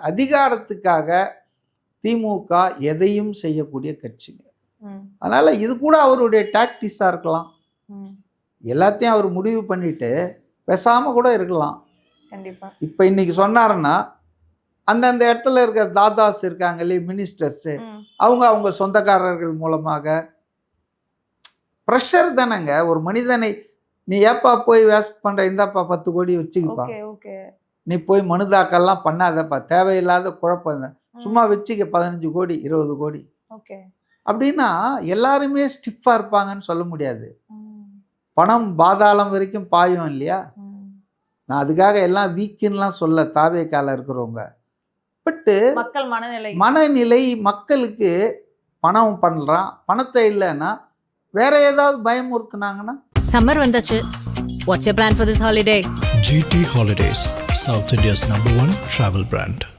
அதிகாரத்துக்காக திமுக எதையும் செய்யக்கூடிய கட்சிங்க. அதனால் இது கூட அவருடைய டாக்டிஸாக இருக்கலாம். எல்லாத்தையும் அவர் முடிவு பண்ணிட்டு பேசாமல் கூட இருக்கலாம். கண்டிப்பா இப்போ இன்னைக்கு சொன்னாருன்னா அந்தந்த இடத்துல இருக்க தாதாஸ் இருக்காங்க இல்லையா, மினிஸ்டர்ஸு, அவங்க சொந்தக்காரர்கள் மூலமாக ப்ரெஷர் தானேங்க ஒரு மனிதனை. நீ ஏப்பா போய் வேஸ்ட் பண்ணுற, இந்தாப்பா 10 கோடி வச்சுக்கப்பா, நீ போய் மனு தாக்கல்லாம் பண்ணாதப்பா, தேவையில்லாத குழப்பம், சும்மா வச்சுக்க 15 கோடி 20 கோடி அப்படின்னா எல்லாருமே ஸ்டிஃபாக இருப்பாங்கன்னு சொல்ல முடியாது. பணம் பாதாளம் வரைக்கும் பாயும் இல்லையா. நான் அதுக்காக எல்லாம் வீக்குன்னெலாம் சொல்ல, தாவேக்கால இருக்கிறவங்க. பட்டு மனநிலை மக்களுக்கு பணம் பண்ணுறான், பணத்தை இல்லைன்னா வேற ஏதாவது பயமுறுத்துனாங்கன்னா. சம்மர் வந்தாச்சு. What's your plan for this holiday? GT Holidays, South India's #1 travel brand.